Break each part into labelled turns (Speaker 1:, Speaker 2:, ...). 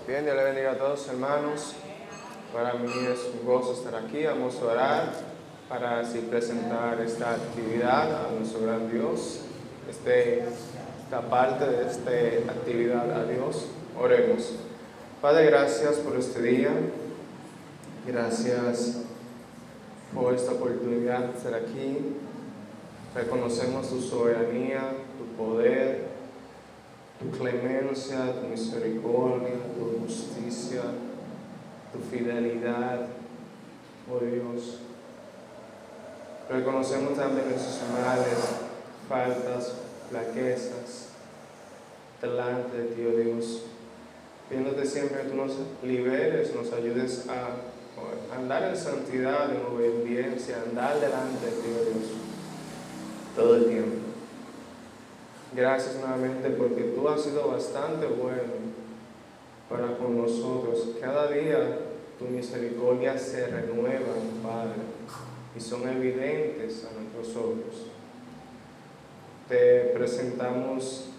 Speaker 1: Bien, Dios le bendiga a todos, hermanos. Para mí es un gozo estar aquí. Vamos a orar para así presentar esta actividad a nuestro gran Dios. Esta parte de esta actividad a Dios. Oremos. Padre, gracias por este día. Gracias por esta oportunidad de estar aquí. Reconocemos tu soberanía, tu poder, tu clemencia, tu misericordia, tu justicia, tu fidelidad, oh Dios. Reconocemos también nuestros males, faltas, flaquezas delante de ti, oh Dios. Pidiéndote siempre que tú nos liberes, nos ayudes a andar en santidad, en obediencia, andar delante de ti, oh Dios, todo el tiempo. Gracias nuevamente porque tú has sido bastante bueno para con nosotros. Cada día tu misericordia se renueva, Padre, y son evidentes a nuestros ojos. Te presentamos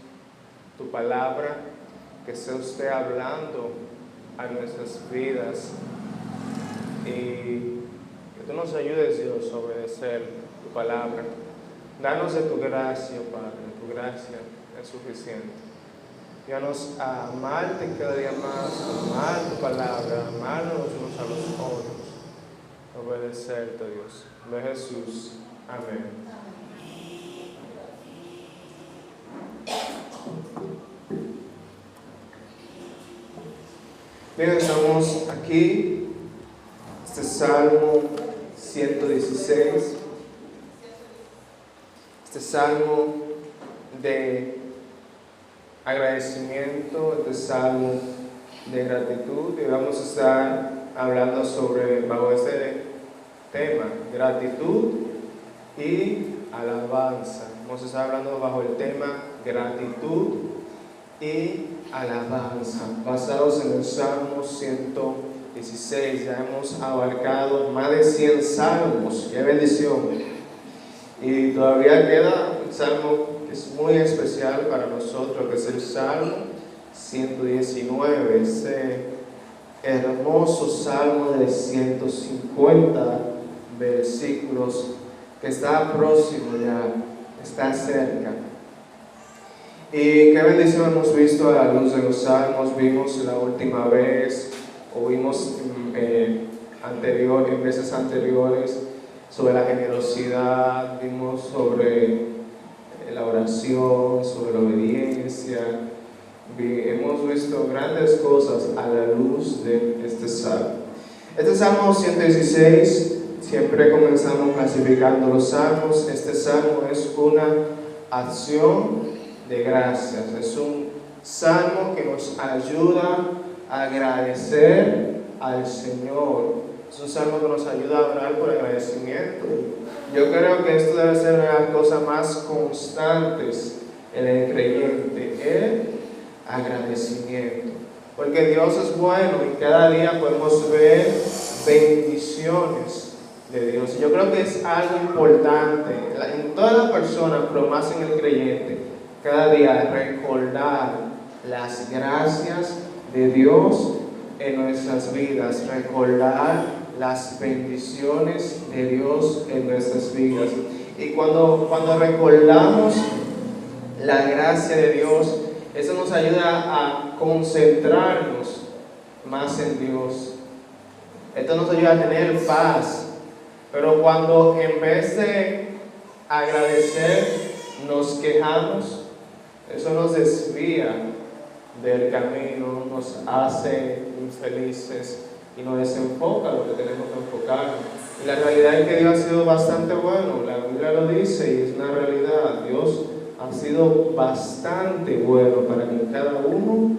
Speaker 1: tu palabra, que sea usted hablando a nuestras vidas y que tú nos ayudes, Dios, a obedecer tu palabra. Danos de tu gracia, Padre, tu gracia es suficiente. Ayúdanos a amarte cada día más, a amar tu palabra, a amarnos unos a los otros, a obedecerte, Dios. De Jesús. Amén. Bien, estamos aquí, este Salmo 116. Este salmo de agradecimiento, este salmo de gratitud, y vamos a estar hablando bajo este tema, gratitud y alabanza. Vamos a estar hablando bajo el tema gratitud y alabanza, basados en el Salmo 116. Ya hemos abarcado más de 100 salmos. ¡Qué bendición! Y todavía queda un salmo que es muy especial para nosotros, que es el Salmo 119, ese hermoso salmo de 150 versículos que está próximo ya, está cerca. Y qué bendición hemos visto a la luz de los salmos. Vimos la última vez, o vimos en veces anteriores, sobre la generosidad, vimos sobre la oración, sobre la obediencia. Hemos visto grandes cosas a la luz de este salmo. Este Salmo 116, siempre comenzamos clasificando los salmos. Este salmo es una acción de gracias. Es un salmo que nos ayuda a agradecer al Señor. Es un salmo que nos ayuda a orar por agradecimiento. Yo creo que esto debe ser una de las cosas más constantes en el creyente, el agradecimiento. Porque Dios es bueno y cada día podemos ver bendiciones de Dios. Y yo creo que es algo importante en toda la persona, pero más en el creyente, cada día recordar las gracias de Dios en nuestras vidas, recordar las bendiciones de Dios en nuestras vidas. Y cuando recordamos la gracia de Dios, eso nos ayuda a concentrarnos más en Dios. Esto nos ayuda a tener paz. Pero cuando en vez de agradecer nos quejamos, eso nos desvía del camino, nos hace infelices y nos desenfoca lo que tenemos que enfocar. Y la realidad es que Dios ha sido bastante bueno. La Biblia lo dice y es una realidad. Dios ha sido bastante bueno para cada uno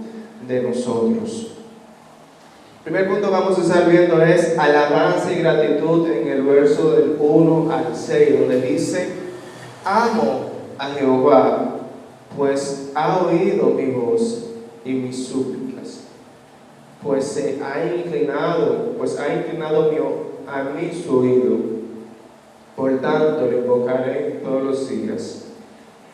Speaker 1: de nosotros. El primer punto que vamos a estar viendo es alabanza y gratitud en el verso del 1 al 6, donde dice: amo a Jehová, pues ha oído mi voz y mis súplicas, pues ha inclinado a mí su oído. Por tanto, le invocaré todos los días.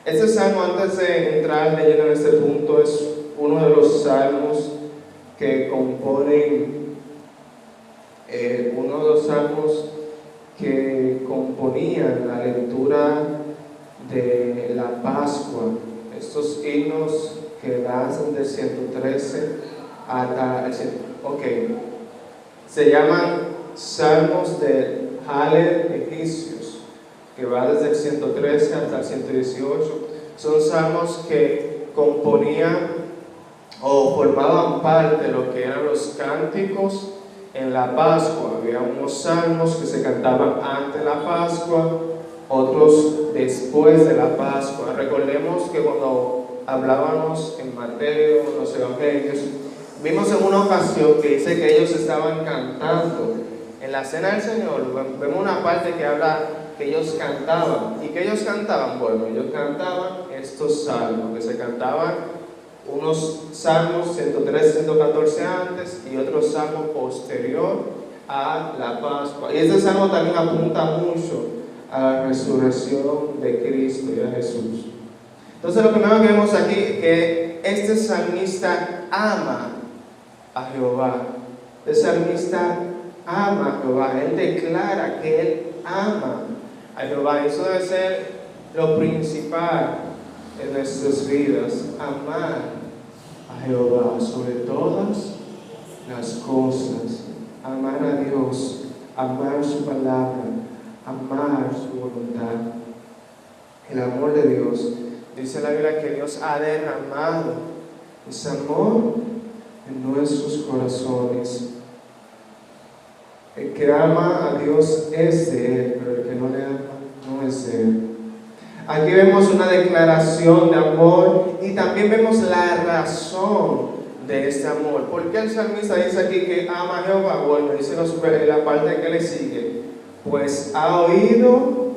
Speaker 1: Este salmo, antes de entrar de lleno en este punto, es uno de los salmos que componen uno de los salmos que componían la lectura de la Pascua. Estos himnos que van del 113 hasta el 100. Ok, se llaman salmos de Halel egipcios, que va desde el 113 hasta el 118. Son salmos que componían o formaban parte de lo que eran los cánticos en la Pascua. Había unos salmos que se cantaban antes de la Pascua, otros después de la Pascua. Recordemos que cuando hablábamos en Mateo, en los evangelios, vimos en una ocasión que dice que ellos estaban cantando. En la cena del Señor vemos una parte que habla que ellos cantaban. ¿Y que ellos cantaban? Bueno, ellos cantaban estos salmos, que se cantaban unos salmos 113, 114 antes y otro salmo posterior a la Pascua. Y este salmo también apunta mucho a la resurrección de Cristo y a Jesús. Entonces lo primero que vemos aquí es que este salmista ama a Jehová. Este salmista ama a Jehová. Él declara que él ama a Jehová. Eso debe ser lo principal en nuestras vidas, amar a Jehová sobre todas las cosas, amar a Dios, amar su palabra, amar su voluntad. El amor de Dios, dice la Biblia que Dios ha derramado ese amor en nuestros corazones. El que ama a Dios es de Él, pero el que no le ama no es de Él. Aquí vemos una declaración de amor y también vemos la razón de este amor. ¿Por qué el salmista dice aquí que ama a Jehová? Bueno, dice la parte que le sigue: pues ha oído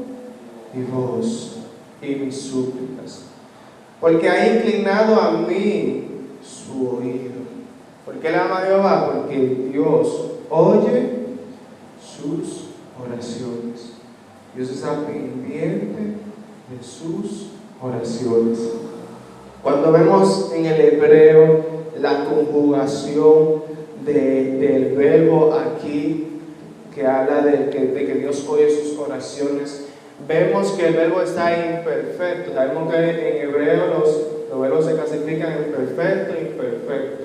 Speaker 1: mi voz y mis súplicas, porque ha inclinado a mí su oído. ¿Por qué él ama a Jehová? Porque Dios oye sus oraciones. Dios está pendiente de sus oraciones. Cuando vemos en el hebreo la conjugación del verbo aquí que habla de que Dios oye sus oraciones, vemos que el verbo está imperfecto. Sabemos que en hebreo los verbos se clasifican en perfecto e imperfecto.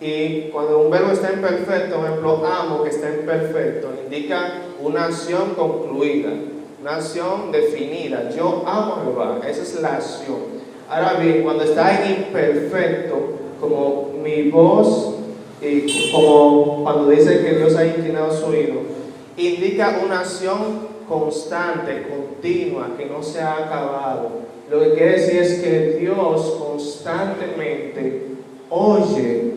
Speaker 1: Y cuando un verbo está imperfecto, por ejemplo, amo, que está imperfecto, indica una acción concluida, una acción definida. Yo amo a Jehová, esa es la acción. Ahora bien, cuando está imperfecto, como mi voz, y como cuando dice que Dios ha inclinado su oído, indica una acción constante, continua, que no se ha acabado. Lo que quiere decir es que Dios constantemente oye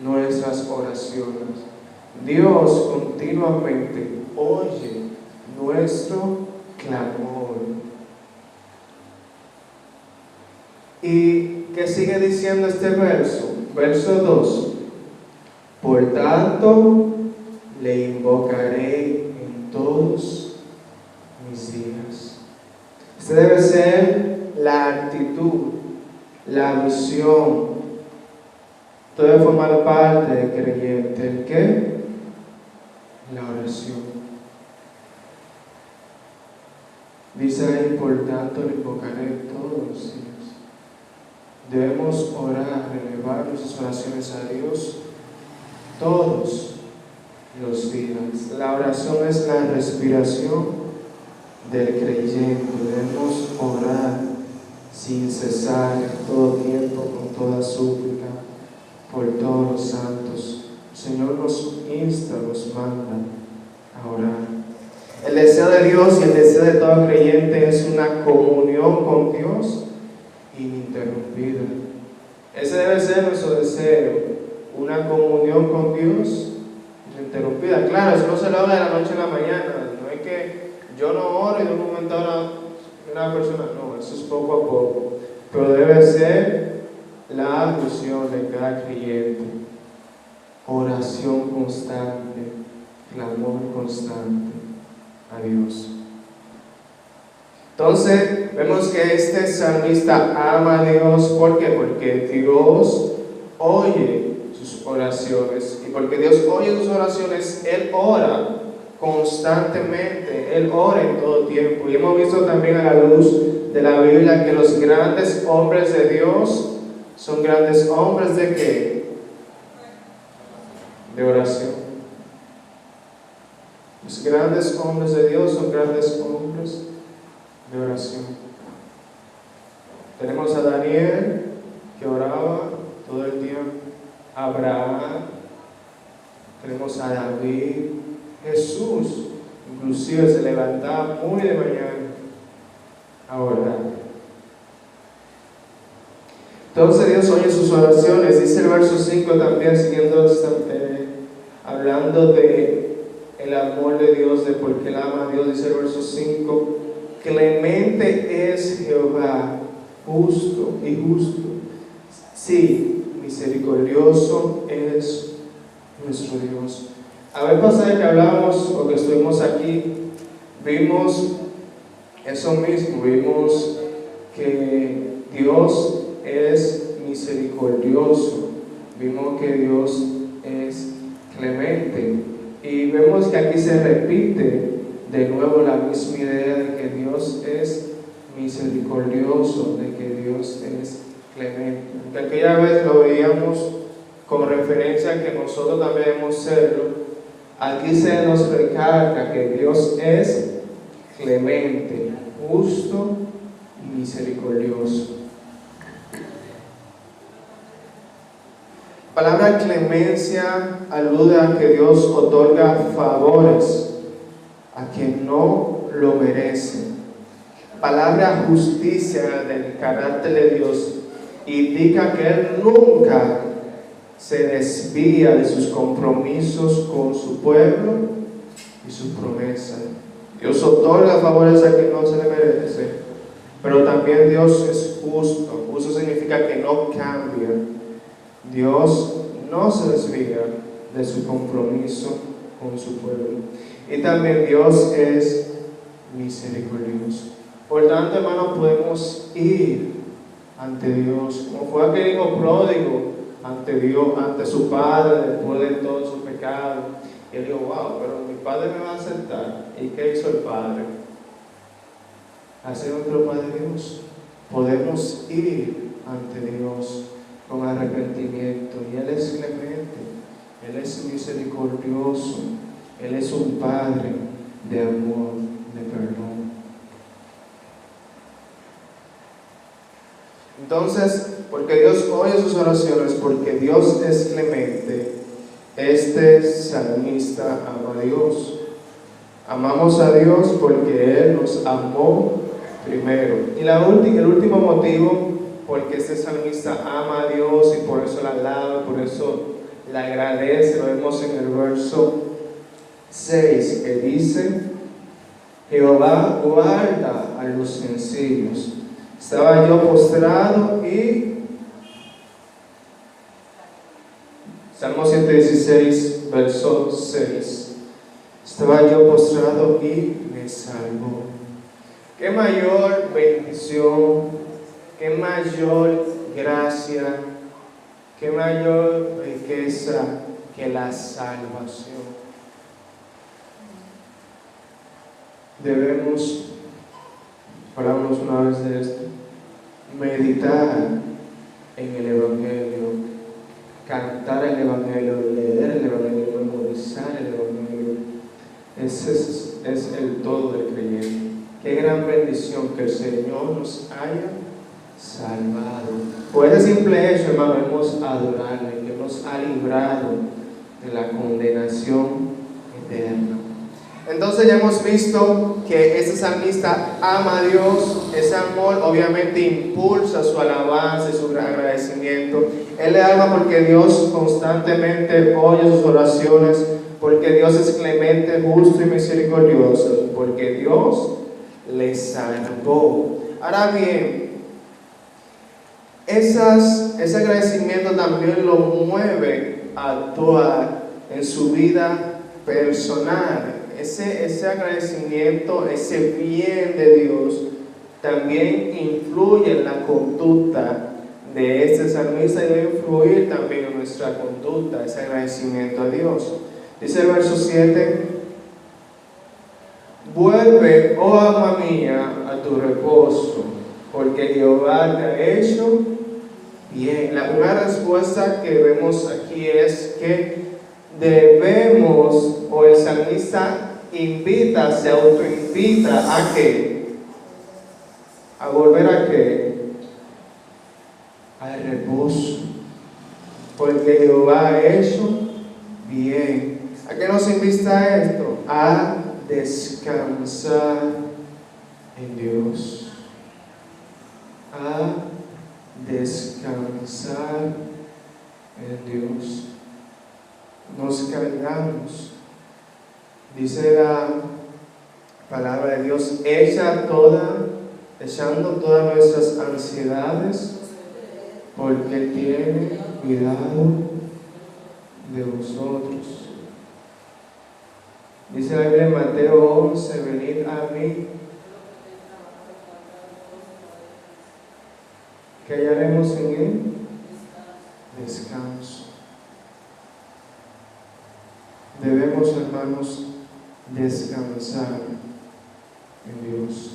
Speaker 1: nuestras oraciones. Dios continuamente oye nuestro clamor. ¿Y qué sigue diciendo este verso? Verso 2: por tanto le invocaré en todos mis días. Esta debe ser la actitud, la visión. Esto debe formar parte del creyente. ¿El qué? La oración. Dice ahí: por tanto le invocaré todos los días. Debemos orar, elevar nuestras oraciones a Dios todos los días. La oración es la respiración del creyente. Debemos orar sin cesar, en todo tiempo, con toda súplica, por todos los santos. El Señor nos insta, nos manda a orar. El deseo de Dios y el deseo de todo creyente es una comunión con Dios ininterrumpida. Ese debe ser nuestro deseo, una comunión con Dios ininterrumpida. Claro, eso no se logra de la noche a la mañana. No es que yo no oro y de un momento a otro una persona, no, eso es poco a poco. Pero debe ser la misión de cada creyente: oración constante, clamor constante a Dios. Entonces vemos que este salmista ama a Dios. ¿Por qué? Porque Dios oye sus sus oraciones. Y porque Dios oye sus oraciones, Él ora constantemente, Él ora en todo tiempo. Y hemos visto también a la luz de la Biblia que los grandes hombres de Dios son grandes hombres ¿de qué? De oración. Los grandes hombres de Dios son grandes hombres de oración. Tenemos a Daniel, que oraba todo el tiempo, a Abraham, tenemos a David, Jesús, inclusive se levantaba muy de mañana a orar. Entonces Dios oye sus oraciones, dice el verso 5 también, siguiendo hablando de el amor de Dios, de por qué Él ama a Dios, dice el verso 5, clemente es Jehová, justo y justo, sí, misericordioso es nuestro Dios. A ver, pasada que hablamos o que estuvimos aquí, vimos eso mismo, vimos que Dios es misericordioso, vimos que Dios es clemente y vemos que aquí se repite de nuevo la misma idea de que Dios es misericordioso, de que Dios es clemente. Que aquella vez lo veíamos con referencia a que nosotros también debemos serlo. Aquí se nos recalca que Dios es clemente, justo y misericordioso. La palabra clemencia alude a que Dios otorga favores a quien no lo merece. La palabra justicia del carácter de Dios indica que Él nunca se desvía de sus compromisos con su pueblo y su promesa. Dios otorga favores a quien no se le merece, pero también Dios es justo. Justo significa que no cambia. Dios no se desvía de su compromiso con su pueblo. Y también Dios es misericordioso. Por tanto, hermanos, podemos ir ante Dios, como fue aquel hijo pródigo, ante Dios, ante su padre, después de todo su pecado. Y él dijo, wow, pero mi padre me va a aceptar. ¿Y qué hizo el padre? Así nuestro Padre Dios. Podemos ir ante Dios con arrepentimiento. Y Él es clemente, Él es misericordioso, Él es un Padre de amor, de perdón. Entonces, porque Dios oye sus oraciones, porque Dios es clemente, este salmista ama a Dios. Amamos a Dios porque Él nos amó primero. Y el último motivo, porque este salmista ama a Dios y por eso la alaba, por eso le agradece, lo vemos en el verso 6, que dice: Jehová guarda a los sencillos. Estaba yo postrado y Salmo 116, verso 6. Estaba yo postrado y me salvó. Qué mayor bendición, qué mayor gracia, qué mayor riqueza que la salvación. Debemos, hablamos una vez de esto, meditar en el Evangelio, cantar el Evangelio, leer el Evangelio, memorizar el Evangelio. Ese es el todo del creyente. Qué gran bendición que el Señor nos haya salvado. Por ese simple hecho, hermano, hemos adorarle, que nos ha librado de la condenación eterna. Entonces ya hemos visto que este salmista ama a Dios. Ese amor obviamente impulsa su alabanza y su agradecimiento. Él le ama porque Dios constantemente oye sus oraciones, porque Dios es clemente, justo y misericordioso, porque Dios le salvó. Ahora bien, ese agradecimiento también lo mueve a actuar en su vida personal. Ese agradecimiento, ese bien de Dios, también influye en la conducta de este salmista debe influir también en nuestra conducta, ese agradecimiento a Dios. Dice el verso 7: vuelve, oh alma mía, a tu reposo, porque Jehová te ha hecho bien. La primera respuesta que vemos aquí es que debemos, o el salmista invita, se autoinvita a ¿qué? A volver a ¿qué? Al reposo, porque Jehová ha hecho bien. ¿A qué nos invita esto? A descansar en Dios. A descansar en Dios. Nos cargamos. Dice la palabra de Dios, echando todas nuestras ansiedades, porque Él tiene cuidado de vosotros. Dice la Biblia en Mateo 11, venid a mí, que hallaremos en Él descanso. Debemos, hermanos, descansar en Dios.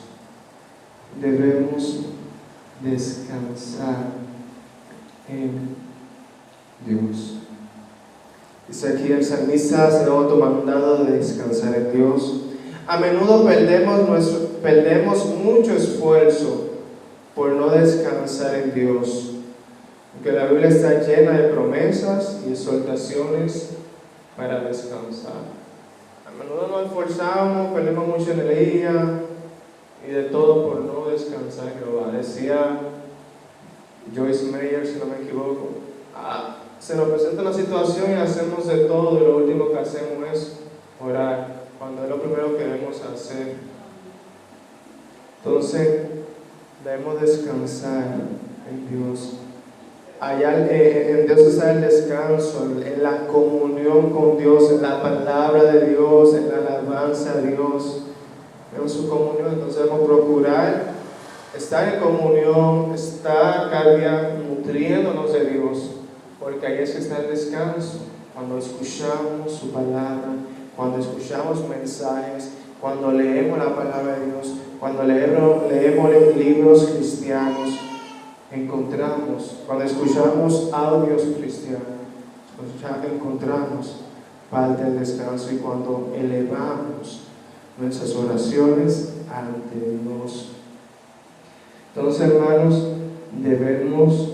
Speaker 1: Debemos descansar en Dios. Dice aquí el salmista, se da automandado de descansar en Dios. A menudo perdemos mucho esfuerzo por no descansar en Dios, porque la Biblia está llena de promesas y exhortaciones para descansar. A menudo nos esforzamos, perdemos mucha energía y de todo por no descansar en Jehová. Decía Joyce Meyer, si no me equivoco, se nos presenta una situación y hacemos de todo, y lo último que hacemos es orar, cuando es lo primero que debemos hacer. Entonces, debemos descansar en Dios. Allá en Dios está el descanso, en la comunión con Dios, en la palabra de Dios, en la alabanza a Dios, en su comunión. Entonces debemos procurar estar en comunión, estar cada día nutriéndonos de Dios, porque ahí es que está el descanso. Cuando escuchamos su palabra, cuando escuchamos mensajes, cuando leemos la palabra de Dios, cuando leemos libros cristianos, cuando escuchamos audios cristianos, encontramos parte del descanso, y cuando elevamos nuestras oraciones ante Dios. Entonces, hermanos, debemos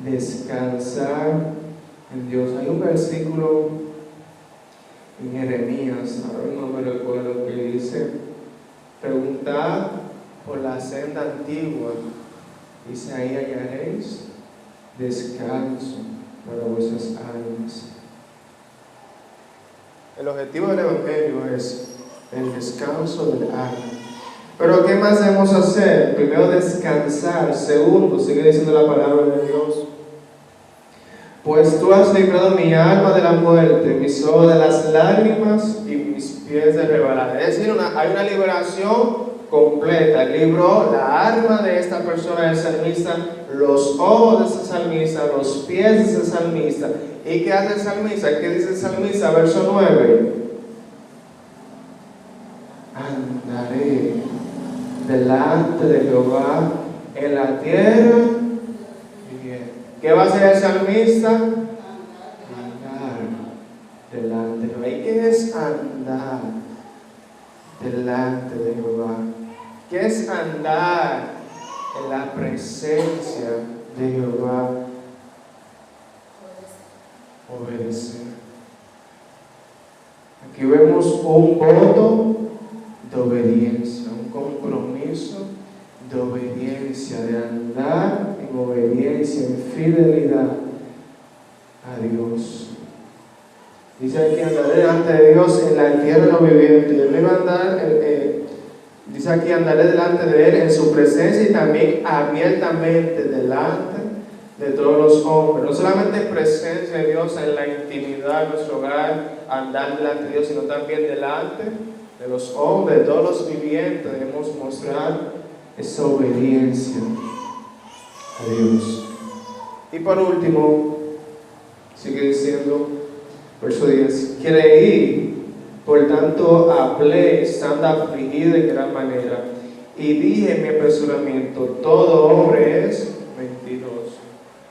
Speaker 1: descansar en Dios. Hay un versículo en Jeremías, ahora no me recuerdo, que dice: preguntad por la senda antigua, dice, ahí hallaréis descanso para vuestras almas. El objetivo del Evangelio es el descanso del alma. Pero ¿qué más debemos hacer? Primero, descansar. Segundo, sigue diciendo la palabra de Dios: pues tú has librado mi alma de la muerte, mis ojos de las lágrimas y mis pies de resbalar. Es decir, hay una liberación completa. Libró la alma de esta persona, del salmista, los ojos de ese salmista, los pies de ese salmista. ¿Y qué hace el salmista? ¿Qué dice el salmista? Verso 9: andaré delante de Jehová en la tierra. ¿Qué va a hacer el salmista? Andar delante de Jehová. ¿Y qué es andar delante de Jehová? ¿Qué es andar en la presencia de Jehová? Obedecer. Aquí vemos un voto de obediencia, un compromiso de obediencia, de andar en obediencia, en fidelidad a Dios. Dice aquí: andaré delante de Dios en la tierra de los vivientes. Él iba a andar, dice aquí: andaré delante de Él en su presencia, y también abiertamente delante de todos los hombres. No solamente en presencia de Dios en la intimidad de nuestro hogar, andar delante de Dios, sino también delante de los hombres, de todos los vivientes. Debemos mostrar esa obediencia a Dios. Y por último, sigue diciendo, verso 10, creí, por tanto hablé, estando afligido de gran manera, y dije en mi apresuramiento, todo hombre es mentiroso.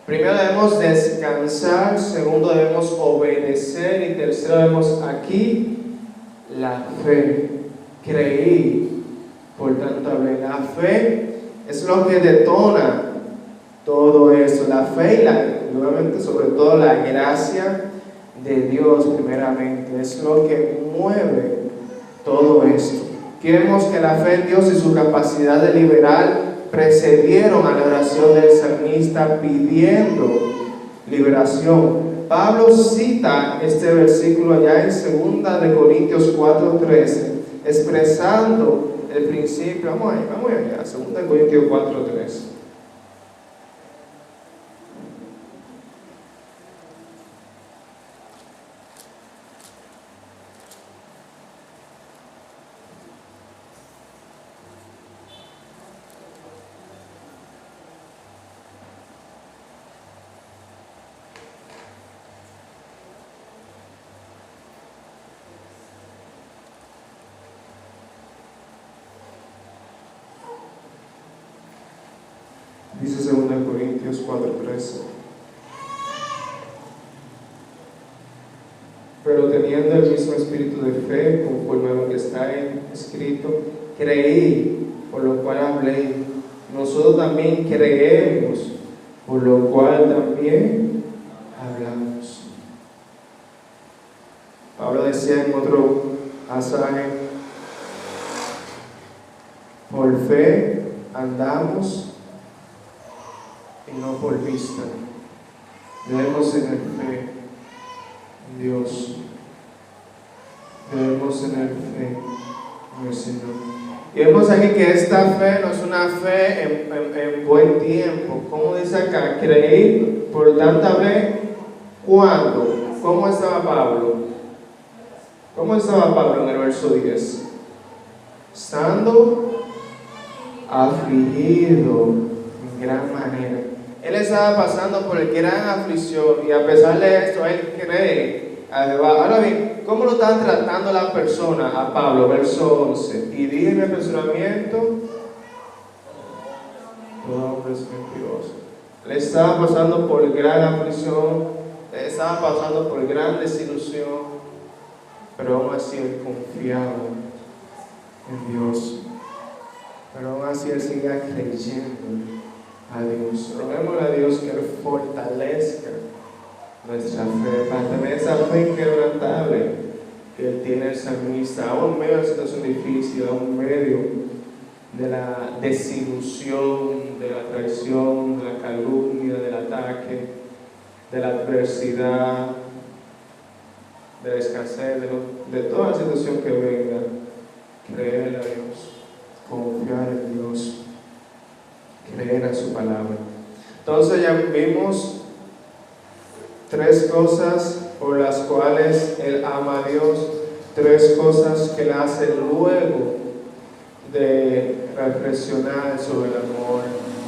Speaker 1: Primero debemos descansar, segundo debemos obedecer y tercero debemos aquí la fe. Creí, por tanto hablé. La fe es lo que detona todo eso. La fe y nuevamente sobre todo la gracia de Dios primeramente es lo que mueve todo esto. Vemos que la fe en Dios y su capacidad de liberar precedieron a la oración del salmista pidiendo liberación. Pablo cita este versículo ya en 2 Corintios 4:13, expresando el principio. Vamos allá, 2 Corintios 4:13. Dice 2 Corintios 4:13. Pero teniendo el mismo espíritu de fe, conforme a lo que está escrito, creí, por lo cual hablé. Nosotros también creemos, por lo cual también hablamos. Pablo decía en otro pasaje, por fe andamos y no por vista. Debemos tener fe en Dios. Debemos tener fe en el Señor. Y vemos aquí que esta fe no es una fe en buen tiempo. Como dice acá, creí, por tanto hablé. ¿Cuándo? ¿Cómo estaba Pablo? ¿Cómo estaba Pablo en el verso 10? Estando afligido en gran manera. Él estaba pasando por gran aflicción y a pesar de esto, él cree. Ahora bien, ¿cómo lo estaban tratando las personas a Pablo? Verso 11. Y dije en mi apresuramiento, todo hombre es mentiroso. Le estaba pasando por gran aflicción, le estaba pasando por gran desilusión, pero aún así él confiaba en Dios. Pero aún así él sigue creyendo a Dios. Roguémosle a Dios que Él fortalezca nuestra fe, para tener esa fe inquebrantable que tiene el salmista, aún en medio de una situación difícil, aún en medio de la desilusión, de la traición, de la calumnia, del ataque, de la adversidad, de la escasez, de toda la situación que venga. Creer a Dios, confiar en Dios, creer a su palabra. Entonces ya vimos 3 cosas por las cuales él ama a Dios, 3 cosas que él hace luego de reflexionar sobre el amor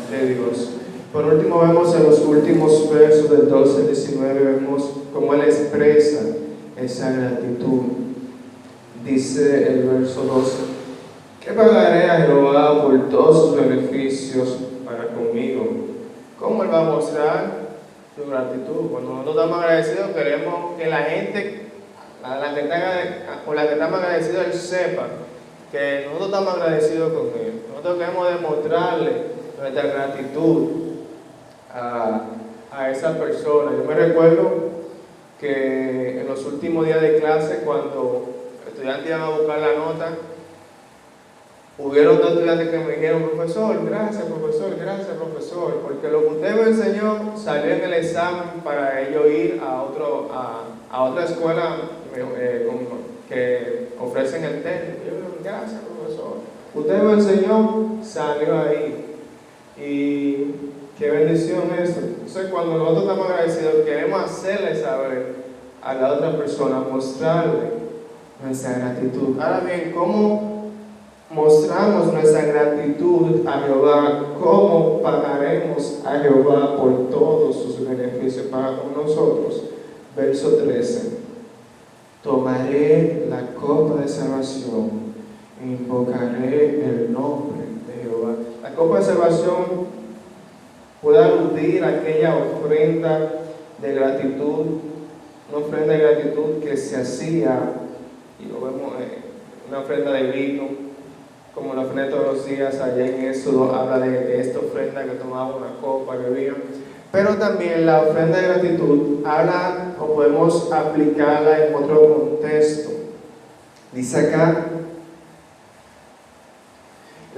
Speaker 1: de Dios. Por último, vemos en los últimos versos del 12 al 19, vemos cómo él expresa esa gratitud. Dice el verso 12: ¿qué pagaré a Jehová por todos sus beneficios para conmigo? ¿Cómo él va a mostrar su gratitud? Cuando nosotros estamos agradecidos, queremos que la gente con la que estamos agradecidos, él sepa que nosotros estamos agradecidos con él. Nosotros queremos demostrarle nuestra gratitud a esa persona. Yo me recuerdo que en los últimos días de clase, cuando los estudiantes iban a buscar la nota, hubieron 2 estudiantes que me dijeron: profesor, gracias profesor, porque lo que usted me enseñó salió en el examen para ellos ir a otra escuela que ofrecen el técnico. Yo digo: gracias profesor, usted me enseñó, salió ahí. Y qué bendición eso. Entonces, cuando nosotros estamos agradecidos, queremos hacerle saber a la otra persona, mostrarle nuestra gratitud. Ahora bien, ¿cómo mostramos nuestra gratitud a Jehová, ¿cómo pagaremos a Jehová por todos sus beneficios para con nosotros? Verso 13. Tomaré la copa de salvación e invocaré el nombre de Jehová. La copa de salvación puede aludir a aquella ofrenda de gratitud, una ofrenda de gratitud que se hacía, y lo vemos una ofrenda de vino, como la ofrenda de todos los días. Allá en Éxodo habla de esta ofrenda que tomaba una copa, bebía. Pero también la ofrenda de gratitud habla, o podemos aplicarla en otro contexto. Dice acá,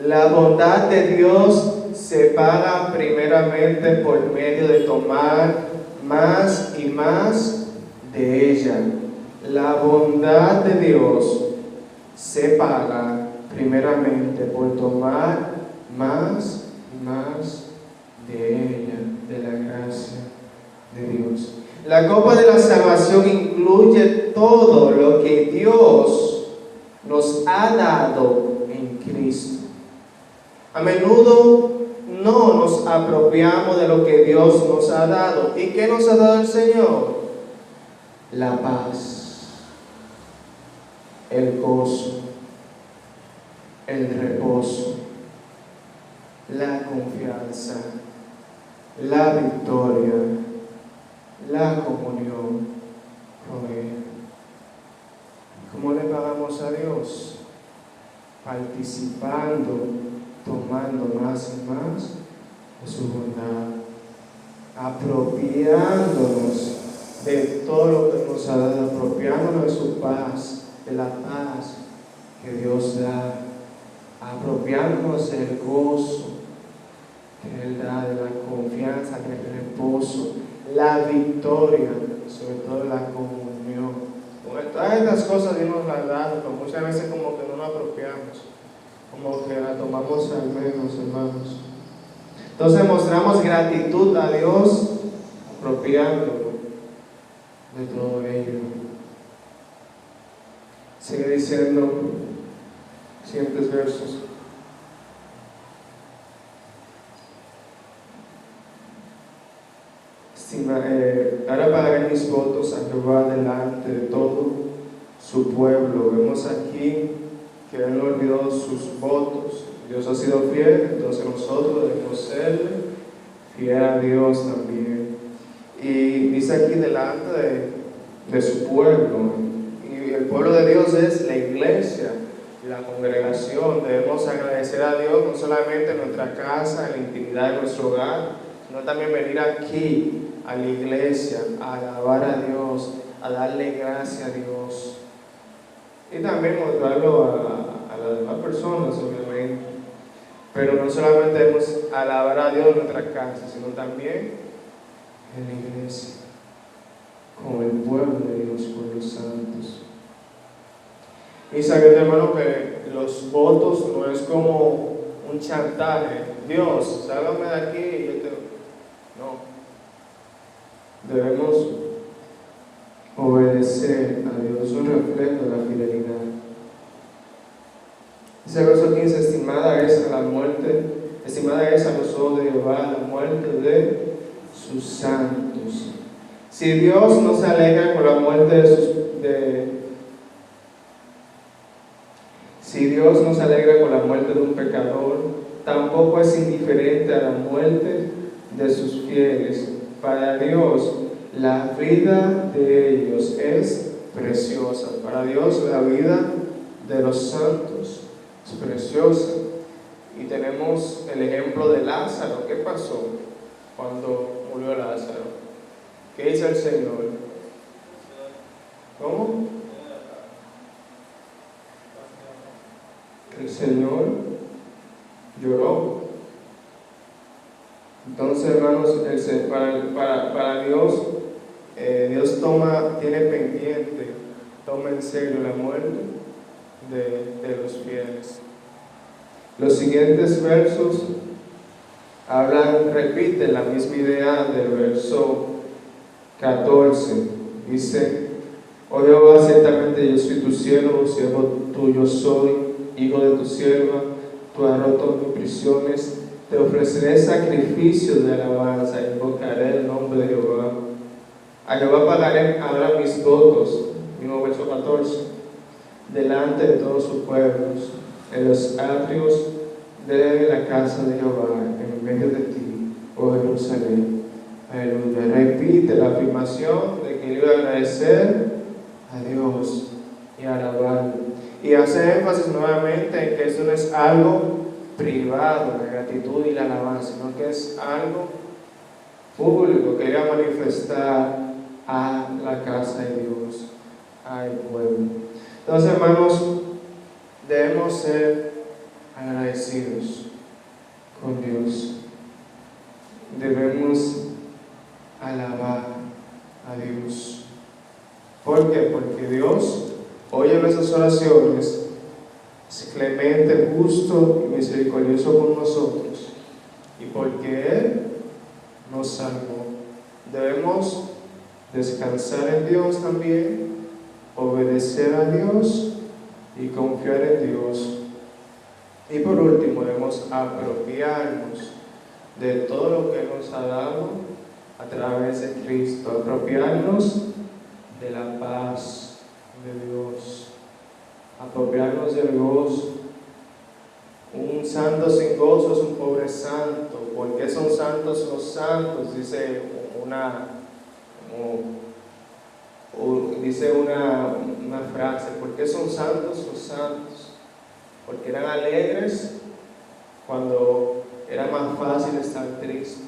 Speaker 1: la bondad de Dios se paga primeramente por medio de tomar más y más de ella. La bondad de Dios se paga primeramente por tomar más y más de ella, de la gracia de Dios. La copa de la salvación incluye todo lo que Dios nos ha dado en Cristo. A menudo no nos apropiamos de lo que Dios nos ha dado. ¿Y qué nos ha dado el Señor? La paz, el gozo, el reposo, la confianza, la victoria, la comunión con Él. ¿Cómo le pagamos a Dios? Participando, tomando más y más de su bondad, apropiándonos de todo lo que nos ha dado, apropiándonos de su paz, de la paz que Dios da, apropiándonos del gozo que Él da, de la confianza, del reposo, la victoria, sobre todo la comunión. Bueno, todas estas cosas Dios nos las da, pero muchas veces como que no nos apropiamos, como que la tomamos al menos, hermanos. Entonces mostramos gratitud a Dios, apropiándolo de todo ello. Sigue diciendo, siguientes versos. Ahora pagaré mis votos a Jehová delante de todo su pueblo. Vemos aquí que Él no olvidó sus votos. Dios ha sido fiel, entonces nosotros debemos ser fiel a Dios también. Y dice aquí delante de su pueblo. Y el pueblo de Dios es la iglesia, la congregación. Debemos agradecer a Dios no solamente en nuestra casa, en la intimidad de nuestro hogar, sino también venir aquí a la iglesia, a alabar a Dios, a darle gracias a Dios. Y también mostrarlo a las demás personas, obviamente. Pero no solamente debemos alabar a Dios en nuestra casa, sino también en la iglesia, con el pueblo de Dios, con los santos. Y sabiendo, hermano, que los votos no es como un chantaje. Dios, sálgame de aquí y yo te... No. Debemos obedecer a Dios, un reflejo de la fidelidad. Dice el verso 15, estimada es a los ojos de Jehová la muerte de sus santos. Si Dios no se alegra con la muerte si Dios no se alegra con la muerte de un pecador, tampoco es indiferente a la muerte de sus fieles. Para Dios, la vida de ellos es preciosa. Para Dios, la vida de los santos es preciosa. Y tenemos el ejemplo de Lázaro. ¿Qué pasó cuando murió Lázaro? ¿Qué hizo el Señor? ¿Cómo? El Señor lloró. Entonces, hermanos, para Dios, Dios tiene pendiente, toma en serio la muerte de los fieles. Los siguientes versos repiten la misma idea del verso 14. Dice: oh Jehová, ciertamente yo soy tu siervo tuyo soy, hijo de tu sierva, tú has roto mis prisiones, te ofreceré sacrificios de alabanza, invocaré el nombre de Jehová. A Jehová pagaré ahora mis votos, mismo verso 14, delante de todos sus pueblos, en los atrios de la casa de Jehová, en medio de ti, oh Jerusalén. Aleluya. Repite la afirmación de que iba a agradecer a Dios y alabarlo. Y hace énfasis nuevamente en que esto no es algo privado, la gratitud y la alabanza, sino que es algo público que iba a manifestar a la casa de Dios, al pueblo. Entonces, hermanos, debemos ser agradecidos con Dios. Debemos alabar a Dios. ¿Por qué? Porque Dios oye nuestras oraciones, es clemente, justo y misericordioso con nosotros, y porque Él nos salvó. Debemos descansar en Dios también, obedecer a Dios y confiar en Dios. Y por último, debemos apropiarnos de todo lo que Él nos ha dado a través de Cristo, apropiarnos de la paz de Dios, apropiarnos del gozo. Un santo sin gozo es un pobre santo. ¿Por qué son santos los santos? Dice una frase. ¿Por qué son santos los santos? Porque eran alegres cuando era más fácil estar triste.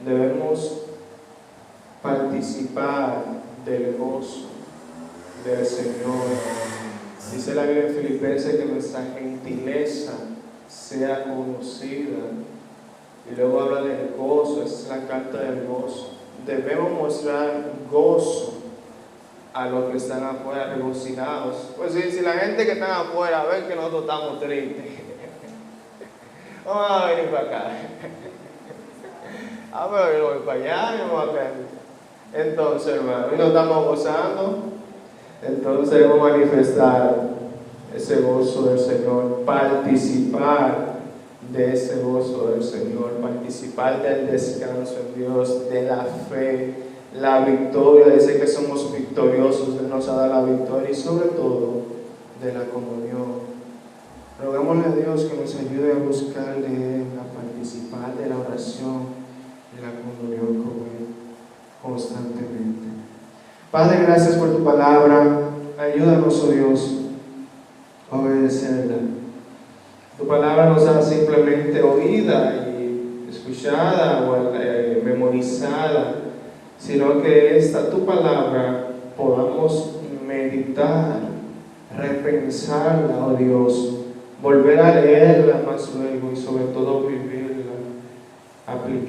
Speaker 1: Debemos participar del gozo del Señor. Dice la Biblia en Filipenses que nuestra gentileza sea conocida. Y luego habla del gozo, esa es la carta del gozo. Debemos mostrar gozo a los que están afuera, regocijados. Pues si la gente que está afuera ve que nosotros estamos tristes, vamos a venir para acá. Pero yo voy para allá, yo voy acá. Entonces, hermano, y nos estamos gozando. Entonces debemos manifestar ese gozo del Señor, participar de ese gozo del Señor, participar del descanso en Dios, de la fe, la victoria, dice que somos victoriosos, Él nos ha dado la victoria, y sobre todo de la comunión. Rogámosle a Dios que nos ayude a buscar de Él, a participar de la oración y la comunión con Él constantemente. Padre, gracias por tu palabra. Ayúdanos, oh Dios, a obedecerla. Tu palabra no sea simplemente oída y escuchada o memorizada, sino que esta tu palabra podamos meditar, repensarla, oh Dios, volver a leerla más luego y sobre todo vivirla,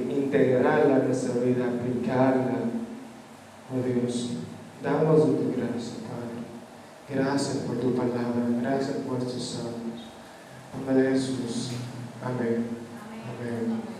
Speaker 1: integrarla en nuestra vida, aplicarla. Oh Dios, danos de tu gracia, Padre. Gracias por tu palabra, gracias por tus santos. En nombre de Jesús. Amén. Amén.